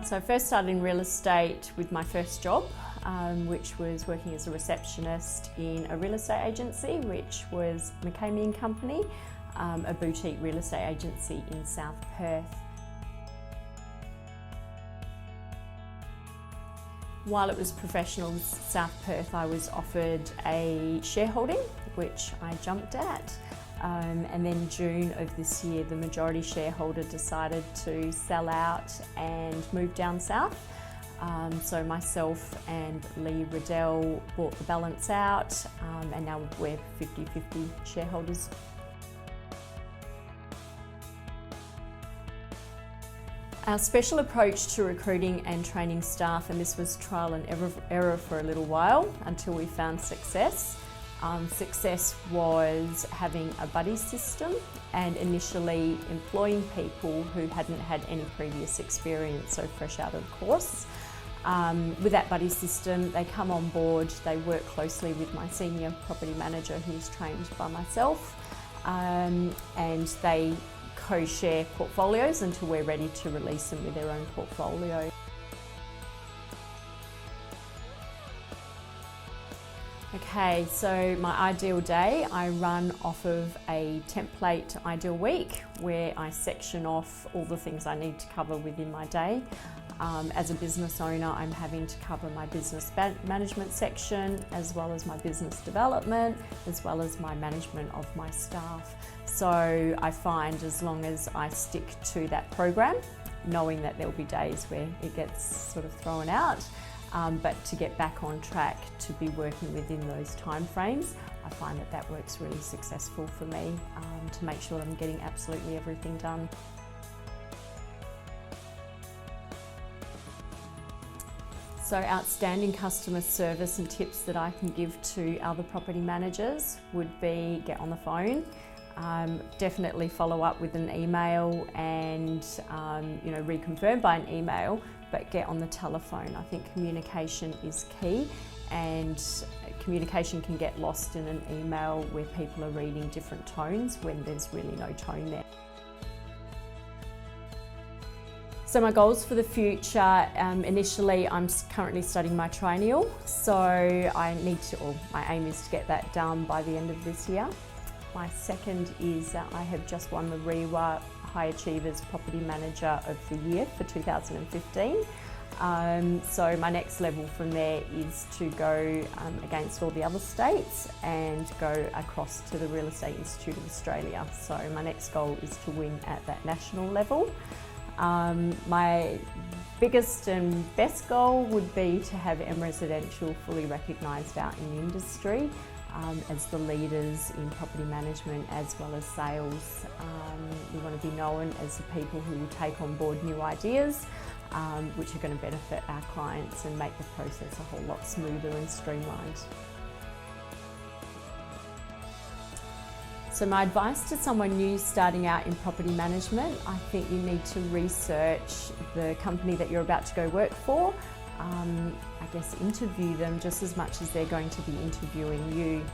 So I first started in real estate with my first job, which was working as a receptionist in a real estate agency, which was McCamey & Company, a boutique real estate agency in South Perth. While it was professional South Perth, I was offered a shareholding, which I jumped at. And then June of this year, the majority shareholder decided to sell out and move down south. So myself and Lee Riddell bought the balance out, and now we're 50-50 shareholders. Our special approach to recruiting and training staff, and this was trial and error for a little while until we found success. Success was having a buddy system and initially employing people who hadn't had any previous experience, so fresh out of the course. With that buddy system, they come on board, they work closely with my senior property manager who's trained by myself, and they co-share portfolios until we're ready to release them with their own portfolio. Okay, so my ideal day, I run off of a template ideal week where I section off all the things I need to cover within my day. As a business owner, I'm having to cover my business management section, as well as my business development, as well as my management of my staff. So I find as long as I stick to that program, knowing that there'll be days where it gets sort of thrown out, but to get back on track, to be working within those timeframes, I find that that works really successful for me, to make sure that I'm getting absolutely everything done. So outstanding customer service and tips that I can give to other property managers would be get on the phone, definitely follow up with an email and reconfirm by an email, but get on the telephone. I think communication is key, and communication can get lost in an email where people are reading different tones when there's really no tone there. So my goals for the future, initially I'm currently studying my triennial, so my aim is to get that done by the end of this year. My second is that I have just won the REIWA High Achievers Property Manager of the Year for 2015. So my next level from there is to go against all the other states and go across to the Real Estate Institute of Australia. So my next goal is to win at that national level. My biggest and best goal would be to have M Residential fully recognised out in the industry as the leaders in property management as well as sales. We want to be known as the people who take on board new ideas, which are going to benefit our clients and make the process a whole lot smoother and streamlined. So my advice to someone new starting out in property management, I think you need to research the company that you're about to go work for. I guess interview them just as much as they're going to be interviewing you.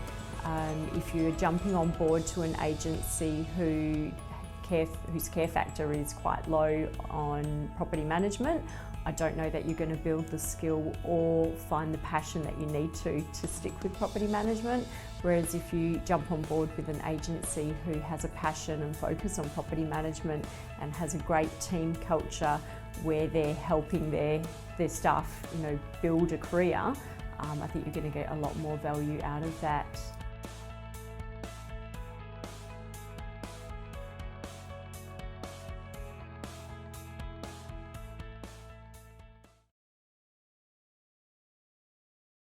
If you're jumping on board to an agency whose care factor is quite low on property management, I don't know that you're going to build the skill or find the passion that you need to stick with property management. Whereas if you jump on board with an agency who has a passion and focus on property management and has a great team culture where they're helping their staff, build a career, I think you're going to get a lot more value out of that.